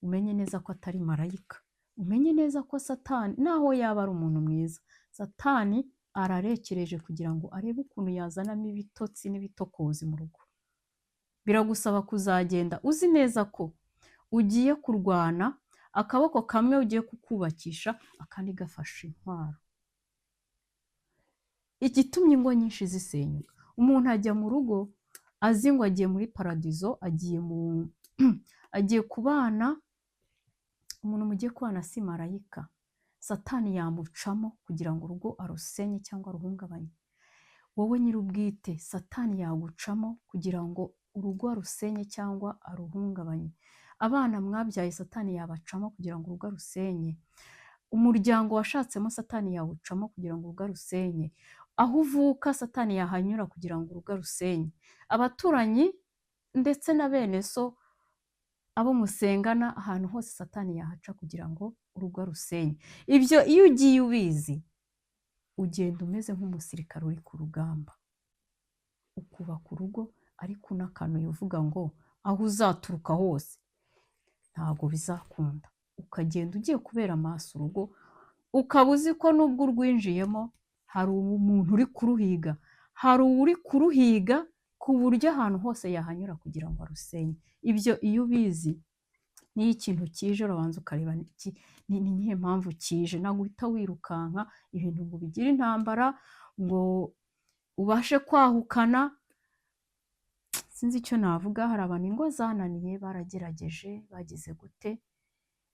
umenye neza ko atari marayika, umenye neza ko Satani naho yaba ari umuntu mwiza, Satani ararekereje kugira ngo arebe ukuntu yazanamo ibitotsi n'ibitokozi mu rugo. Biragusaba kuzagenda uzi neza ko ugiye kurwana, akaboko kamwe ugiye kukubakisha, akandi gafashe intwaro. Igitumye ingo nyinshi zisenyuka, umuntu ajya mu rugo azi ngo agiye muri paradizo, agiye kubana, umuntu mugiye kubana si marayika. Satani yamucamo kugira ngo urugo arusenye cyangwa aruhungabanye. Wowe nyir'ubwite, Satani yagucamo kugira ngo urugo arusenye cyangwa aruhungabanye. Abana mwabyaye, Satani yabacamo kugira ngo urugo arusenye. Umuryango washatsemo, Satani yawucamo kugira ngo urugo arusenye. Aho uvuka, Satani yahanyura kugira ngo urugo arusenye. Abaturanyi ndetse na bene so, abo musengana, ahantu hose Satani yahaca kugira ngo urugo arusenye. Ibyo iyo ugiye ubizi, ugenda umeze nk'umusirikare uri ku rugamba, ukubaka urugo ariko unakanuye uvuga ngo aho uzaturuka hose ntabwo bizakunda. Ukagenda ugiye kubera amaso urugo, ukaba uzi ko nubwo urwinjiyemo hari umuntu uri kuruhiga, hari uri kuruhiga ku buryo ahantu hose yahanyura kugira ngo arusenye. Ibyo iyo ubizi, niyo ikintu kije urabanza ukareba ni iyihe mpamvu kije, ntabwo uhita wirukanka ibintu ngo bigire intambara, ngo ubashe kwahukana. Sinzi icyo navuga, hari abantu ingo zananiye, baragerageje, bagize gute,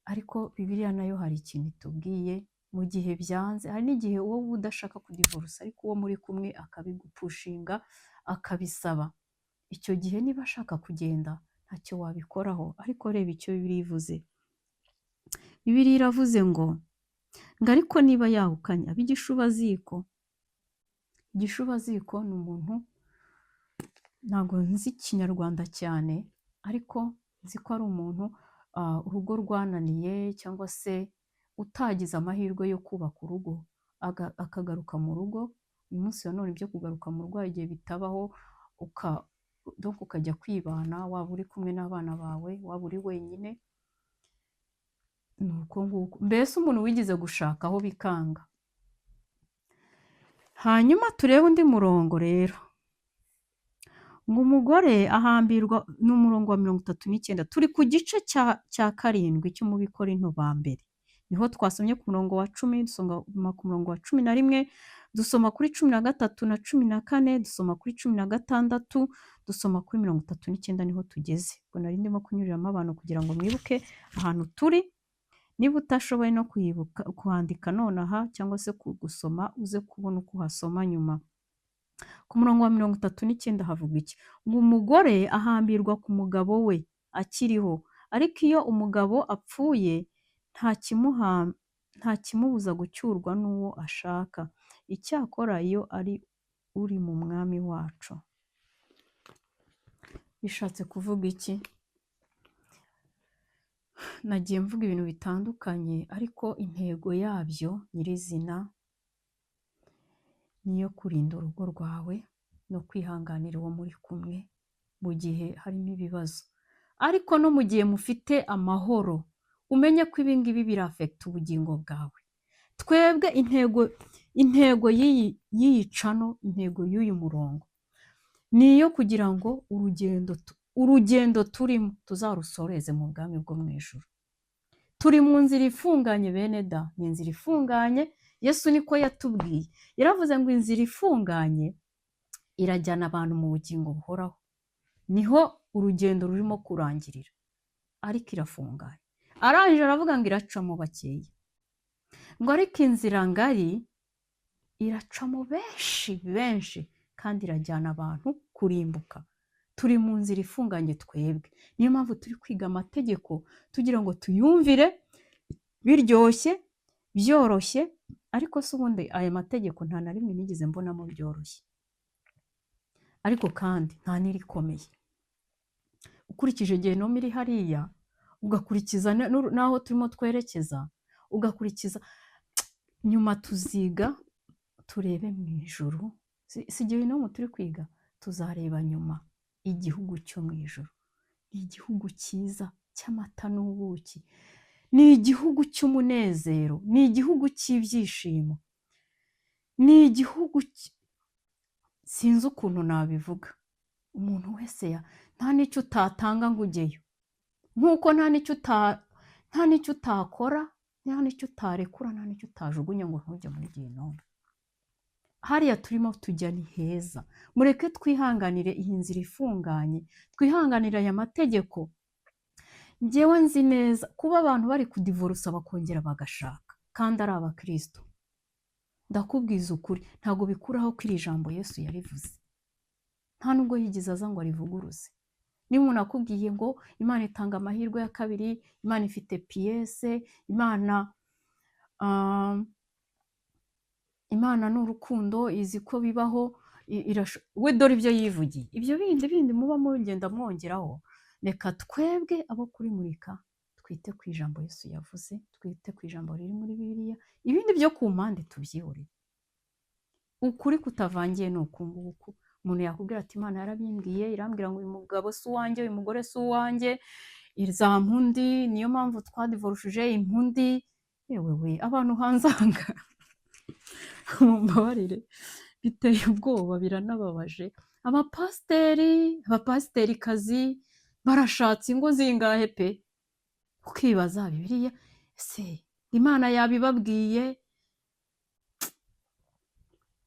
ariko Bibiliya nayo hari ikintu itubwiye. Mu gihe byanze, hari n'igihe wowe udashaka kudivorusa ariko uwo muri kumwe akabigupushinga, akabisaba. Icyo gihe niba ashaka kugenda ntacyo wabikoraho, ariko reba icyo Bibiliya ivuze. Bibiliya iravuze ngo ariko niba yahukanye abe igishubaziko. Igishubaziko ni umuntu, ntabwo nzi ikinyarwanda cyane, ariko nzi ko ari umuntu urugo rwananiye cyangwa se utagize amahirwe yo kubaka urugo, akagaruka mu rugo. Uyu munsi wa none ibyo kugaruka mu rugo igihe bitabaho, ukajya kwibana, waba uri kumwe n'abana bawe, waba uri wenyine, ni uko nguko. Mbese umuntu wigize gushakaho bikanga. Hanyuma turebe undi murongo rero, ngo umugore ahambirwa, ni umurongo wa 39. Turi ku gice cya 7 cyo mu Bikorinto ba mbere, niho twasomye ku murongo wa 10, dusoma ku murongo wa 11, dusoma kuri 13 na 14, dusoma kuri 16, dusoma kuri 39, niho tugeze. Ubwo nari ndimo kunyuriramo abantu kugira ngo mwibuke ahantu turi. Niba utashoboye no kuhandika nonaha cyangwa se gusoma, uze kubona uko uhasoma nyuma. Ku murongo wa 39 havuga iki? Ngo umugore ahambirwa ku mugabo we akiriho, ariko iyo umugabo apfuye nta kimubuza gucyurwa n'uwo ashaka, icyakora iyo ari uri mu mwami wacu. Bishatse kuvuga iki? Nagiye mvuga ibintu bitandukanye, ariko intego yabyo nyirizina niyo kurinda urugo rwawe no kwihanganira uwo muri kumwe mu gihe harimo ibibazo, ariko no mu gihe mufite amahoro, umenye ko ibi ngibi birafekita ubugingo bwawe. Twebwe intego y'iyi cano, intego y'uyu murongo ni iyo kugira ngo urugendo turimo tuzarusoreze mu bwami bwo mu ijuru. Turi mu nzira ifunganye bene da, ni inzira ifunganye. Yesu niko yatubwiye, yaravuze ngo inzira ifunganye irajyana abantu mu bugingo buhoraho. Niho urugendo rurimo kurangirira, ariko irafunganye. Arangije aravuga ngo iracamo bakeya, ngo ariko inzira ngari iracamo benshi kandi irajyana abantu kurimbuka. turi mu nzira ifunganye twebwe. Niyo mpamvu turi kwiga amategeko tugira ngo tuyumvire biryoshye, byoroshye, ariko se ubundi aya mategeko nta na rimwe nigeze mbonamo byoroshye. Ariko kandi nta n'irikomeye. Ukurikije Gehinomu iri hariya, ugakurikiza n'aho turimo twerekeza, ugakurikiza, nyuma tuziga turebe mu ijuru. Si Gehinomu turi kwiga, tuzareba nyuma igihugu cyo mu ijuru. Ni igihugu cyiza cy'amata n'ubuki, ni igihugu cy'umunezero, ni igihugu cy'ibyishimo, ni igihugu sinzi ukuntu nabivuga. Umuntu wese nta n'icyo utatanga ngo ujyeyo, nk'uko nta n'icyo utakora, nta n'icyo utarekura, nta n'icyo utajugunya ngo ntujye muri Gehinomu. Hariya turimo tujya ni heza. Mureke twihanganire iyi nzira ifunganye, twihanganire aya mategeko. Njyewe nzi neza kuba abantu bari kudivorusa bakongera bagashaka kandi ari abakristo, ndakubwiza ukuri ntabwo bikuraho ko iri jambo Yesu yarivuze. Nta nubwo yigeze aza ngo arivuguruze. Niba umuntu akubwiye ngo Imana itanga amahirwe ya kabiri, Imana ifite piyese, Imana ni urukundo, izi ko bibaho, we dore ibyo yivugiye. Ibyo bindi muba mugenda mwongeraho. Reka twebwe abo kuri Murika twite ku ijambo Yesu yavuze, twite ku ijambo riri muri Bibiliya, ibindi byo ku mpande tubyihorere. Ukuri kutavangiye ni uku nguku. Umuntu yakubwira ati Imana yarabimbwiye, irambwira ngo uyu mugabo si uwanjye, uyu mugore si uwanjye, izampundi, niyo mpamvu twadivorushije impundi. Yewe abantu hanze aha mumbabarire, biteye ubwoba, biranababaje. Abapasiterikazi barashatse ingo zingahe pe? Ukibaza Bibiliya, ese Imana yabibabwiye?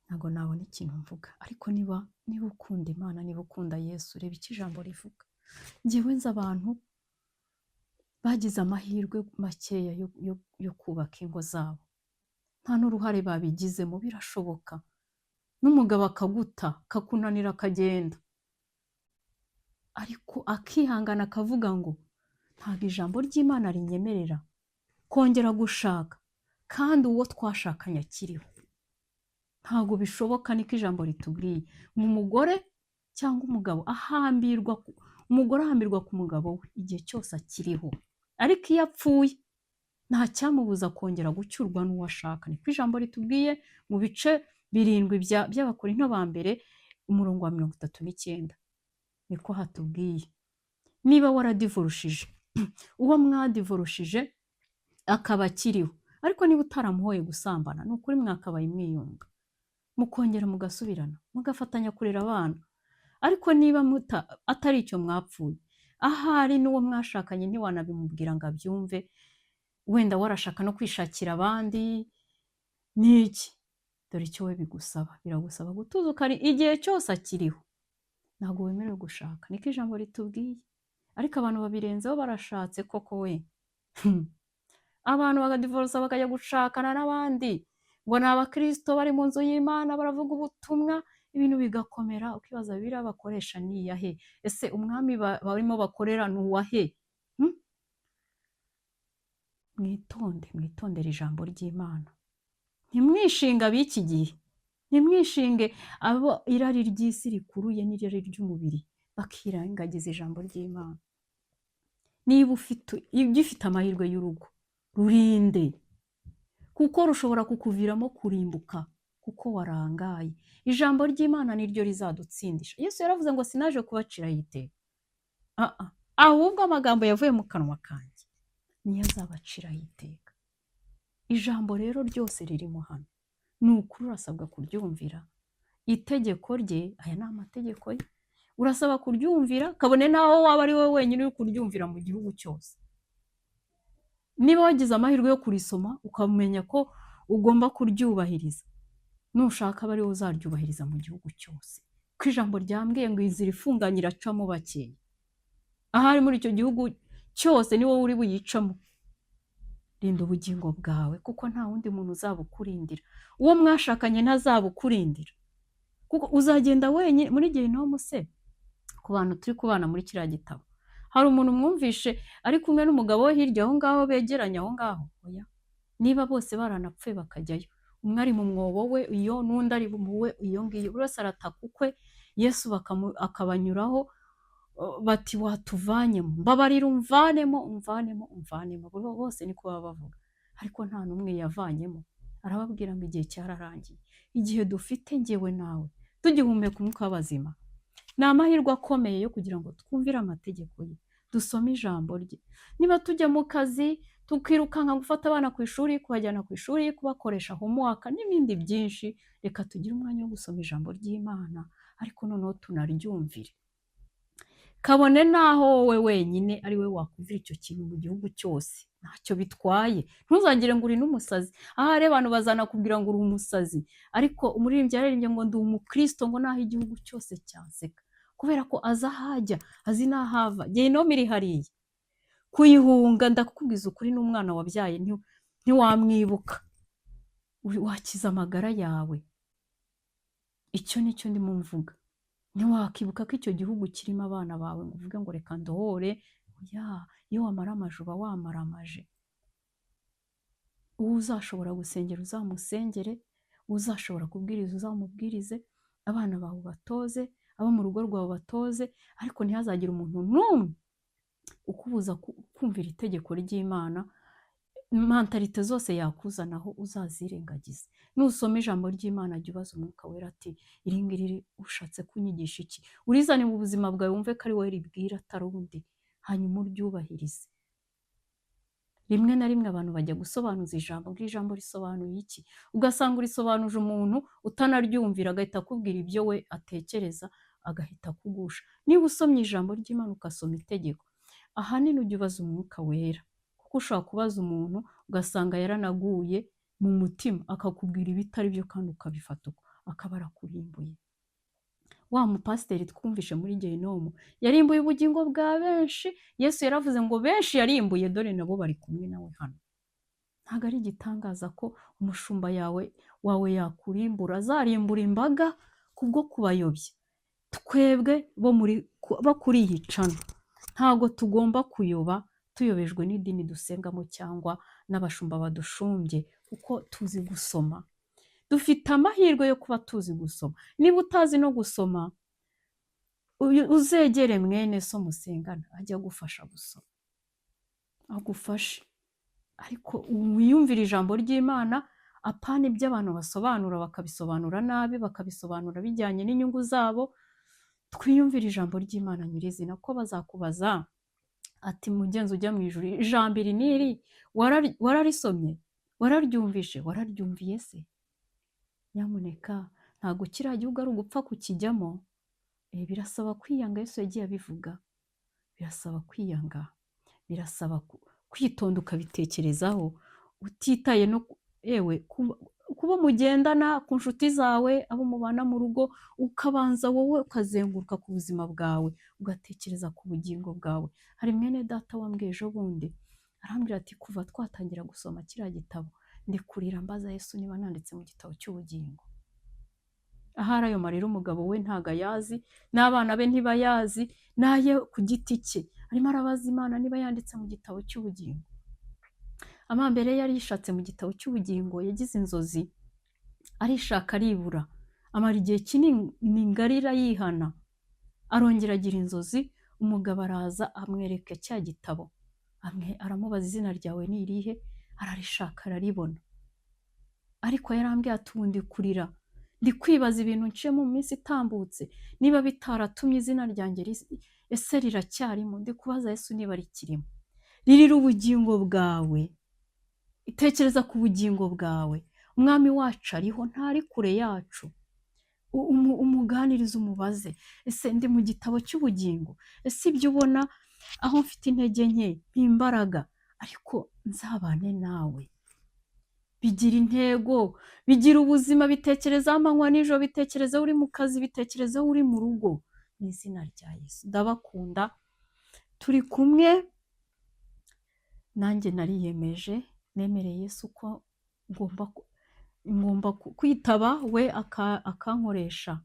Ntabwo nabona ikintu mvuga. Ariko niba ukunda Imana, niba ukunda Yesu, reba icyo ijambo rivuga. Njyewe nzi abantu bagize amahirwe makeya yo kubaka ingo zabo, nta n'uruhare babigizemo. Birashoboka n'umugabo akaguta, akakunanira, akagenda, ariko akihangana akavuga ngo ntabwo ijambo ry'Imana rinyemerera kongera gushaka kandi uwo twashakanye akiriho. Ntabwo bishoboka, niko ijambo ritubwiye. Umugore cyangwa umugabo umugore ahambirwa ku mugabo we igihe cyose akiriho, ariko iyo apfuye nta cyamubuza kongera gucyurwa n'uwo ashaka. Niko ijambo ritubwiye mu bice 7 by'Abakorinto ba mbere, umurongo wa 39. Niko hatubwiye. Niba waradivorushije, uwo mwadivorushije akaba akiriho, ariko niba utaramuhoye gusambana, ni ukuri mwakabaye mwiyunga, mukongera mugasubirana, mugafatanya kurera abana. Ariko niba atari icyo mwapfuye, ahari n'uwo mwashakanye ntiwanabimubwira ngo abyumve, wenda warashaka no kwishakira abandi, niki? Dore icyo we bigusaba, biragusaba gutuza ukari igihe cyose akiriho. Ntabwo wemerewe gushaka, niko ijambo ritubwiye. Ariko abantu babirenzeho, barashatse koko we. Abantu bagadivorusa bakajya gushakana n'abandi, ngo ni abakristo bari mu nzu y'Imana baravuga ubutumwa, ibintu bigakomera. Ukibaza Bibiliya bakoresha ni iyahe? Ese umwami barimo bakorera ni uwahe? Mwitondere ijambo ry'Imana. Ntimwishinga b'iki gihe, ntimwishinge abo irari ry'isi rikuruye n'irari ry'umubiri bakirengagiza ijambo ry'Imana. Niba ugifite amahirwe y'urugo, rurinde, kuko rushobora kukuviramo kurimbuka kuko warangaye. Ijambo ry'Imana niryo rizadutsindisha. Yesu yaravuze ngo sinaje kubaciraho iteka, ahubwo amagambo yavuye mu kanwa kanjye niyo azabaciraho iteka. Ijambo rero ryose ririmo hano, ni ukuri urasabwa kuryumvira. Itegeko rye, aya ni amategeko ye, urasaba kuryumvira, kabone naho waba ari wowe wenyine uri kuryumvira mu gihugu cyose. Niba wagize amahirwe yo kurisoma ukamenya ko ugomba kuryubahiriza, nushaka aba ari wowe uzaryubahiriza mu gihugu cyose. Ko ijambo ryambwiye ngo inzira ifunganye iracamo bakeya, ahari muri icyo gihugu cyose ni wowe uri buyicamo. Rinda ubugingo bwawe, kuko nta wundi muntu uzabukurindira. Uwo mwashakanye ntazabukurindira, kuko uzagenda wenyine muri Gehinomu se ku bantu turi kubana muri kiriya gitabo. Hari umuntu mwumvishe ari kumwe n'umugabo we hirya aho ngaho begeranye aho ngaho? Oya. Niba bose baranapfuye bakajyayo, umwe ari mu mwobo we iyo n'undi ari mu we iyo ngiyo, buri wese arataka ukwe, Yesu akabanyuraho bati watuvanyemo, mbabarira umvanemo, umvanemo, umvanemo. Bose niko baba bavuga, ariko nta n'umwe yavanyemo. Arababwira ngo igihe cyararangiye, igihe dufite njyewe nawe tugihumeka umwuka w'abazima, ni amahirwe akomeye yo kugira ngo twumvire amategeko ye, dusome ijambo rye. Niba tujya mu kazi tukirukanka gufata abana ku ishuri, kubajyana ku ishuri, kubakoresha homework n'ibindi byinshi, reka tugire umwanya wo gusoma ijambo ry'Imana, ariko noneho tunaryumvire. Kabone naho wowe wenyine ari we wakumvira icyo kintu mu gihugu cyose, ntacyo bitwaye. Ntuzagire ngo uri n'umusazi. Ahari abantu bazanakubwira ngo uri umusazi, ariko umuririmbyi yaririmbye ngo ndi umukristo, ngo naho igihugu cyose cyanseka, kubera ko azi ahajya, azi n'ahava. Gehinomu iri hariya, kuyihunga ndakubwiza ukuri, n'umwana wabyaye ntiwamwibuka, wakiza amagara yawe. Icyo nicyo ndimo mvuga. Ntiwakibuka ko icyo gihugu kirimo abana bawe ngo uvuge ngo reka ndohore. Iyo wamara amaje uba wamaramaje. Uwo uzashobora gusengera uzamusengere, uzashobora kubwiriza uzamubwirize, abana bawe batoze, abo mu rugo rwawe batoze, ariko ntihazagire umuntu n'umwe ukubuza kumvira itegeko ry'Imana. Mentalite zose yakuzanaho uzazirengagize. Nusoma ijambo ry'Imana jya ubaza umwuka wera ati iri ngiri ushatse kunyigisha iki? Urizane mu buzima bwawe wumve ko ari wowe ribwira atari undi, hanyuma uryubahirize. Rimwe na rimwe abantu bajya gusobanuza ijambo, ngo ijambo risobanuye iki? Ugasanga urisobanuje umuntu utanaryumvira, agahita akubwira ibyo we atekereza, agahita akugusha. Niba usomye ijambo ry'Imana ugasoma itegeko, ahanini ujya ubaza umwuka wera, kuko ushobora kubaza umuntu ugasanga yaranaguye mu mutima akakubwira ibitari byo kandi ukabifata uko, akaba arakurimbuye. Wa mupasiteri twumvishe muri Gehinomu yarimbuye ubugingo bwa benshi. Yesu yaravuze ngo benshi yarimbuye, dore nabo bari kumwe nawe hano. Ntabwo ari igitangaza ko umushumba wawe yakurimbura, azarimbura imbaga kubwo kubayobya. Twebwe bo kuri iyi cano ntabwo tugomba kuyoba tuyobejwe n'idini dusengamo cyangwa n'abashumba badushumbye, kuko tuzi gusoma. Dufite amahirwe yo kuba tuzi gusoma. Niba utazi no gusoma, uzegere mwene so musengana ajya gufasha gusoma, agufashe. Ariko wiyumvire ijambo ry'Imana, apana ibyo abantu basobanura bakabisobanura nabi, bakabisobanura bijyanye n'inyungu zabo. Twiyumvire ijambo ry'Imana nyirizina, ko bazakubaza ati mugenzi ujya mu ijuru, ijambo iri n'iri wararisomye, wararyumvishe, wararyumviye se? Nyamuneka ntabwo kiriya gihugu ari ugupfa kukijyamo. Birasaba kwiyanga. Yesu yagiye abivuga, birasaba kwiyanga, birasaba kwitonda ukabitekerezaho, utitaye no yewe kuba mugendana ku nshuti zawe, abo mubana mu rugo, ukabanza wowe ukazenguruka ku buzima bwawe, ugatekereza ku bugingo bwawe. Hari mwene data wambwiye ejo bundi, arambwira ati kuva twatangira gusoma kiriya gitabo ndi kurira mbaza Yesu niba nanditse mu gitabo cy'ubugingo. Ahari ayo marira umugabo we ntago ayazi, n'abana be ntibayazi, naye ku giti cye arimo arabaza Imana niba yanditse mu gitabo cy'ubugingo. Amambere yari yishatse mu gitabo cy'ubugingo, yagize inzozi, arishaka aribura, amara igihe kinini ngarira yihana, arongera agira inzozi, umugabo araza amwereka cya gitabo, aramubaza izina ryawe ni irihe? Ararishaka araribona. Ariko yarambwiye ati ubu ndi kurira, ndi kwibaza ibintu nciyemo mu minsi itambutse, niba bitaratumye izina ryanjye ese riracyarimo. Ndi kubaza Yesu niba rikirimo. Ririra ubugingo bwawe, itekereza ku bugingo bwawe. Umwami wacu ariho, ntari kure yacu. Umuganirize, umubaze, ese ndi mu gitabo cy'ubugingo? Ese ibyo ubona aho mfite intege nke n'imbaraga, ariko nzabane nawe. Bigira intego, bigira ubuzima, bitekerezaho amanywa nijoro, bitekerezaho uri mu kazi, bitekerezaho uri mu rugo. Mu izina rya Yesu ndabakunda, turi kumwe. Nanjye nariyemeje, nemereye Yesu ko ngomba kwitaba we akankoresha,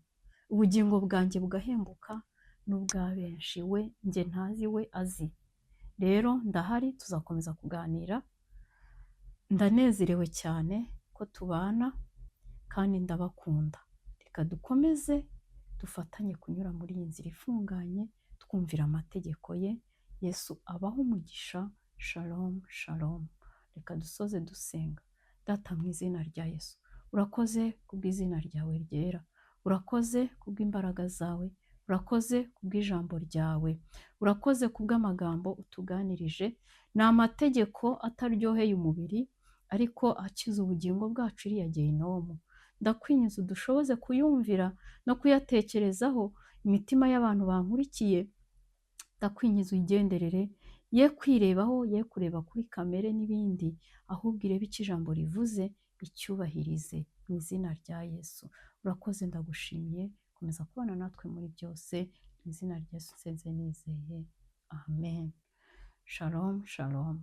ubugingo bwanjye bugahembuka, n'ubwa benshi, we njye ntazi we azi. Rero ndahari, tuzakomeza kuganira, ndanezerewe cyane ko tubana kandi ndabakunda. Reka dukomeze dufatanye kunyura muri iyi nzira ifunganye twumvira amategeko ye. Yesu abaho umugisha. Shalom shalom. Reka dusoze dusenga. Data, mu izina rya Yesu, urakoze kubw'izina ryawe ryera, urakoze kubw'imbaraga zawe, urakoze kubw'ijambo ryawe, urakoze kubw'amagambo utuganirije. Ni amategeko ataryoheye umubiri ariko akiza ubugingo bwacu iriya gehinomu. Ndakwinginze udushoboze kuyumvira no kuyatekerezaho imitima y'abantu bankurikiye. Ndakwinginze uyigenderere, ye kwirebaho, ye kureba kuri kamere n'ibindi, ahubwo irebe icyo ijambo rivuze icyubahirize mu izina rya Yesu. Urakoze, ndagushimiye. Komeza kubana natwe muri byose, mu izina rya Yesu nsenze nizeye, amen. Shalom shalom.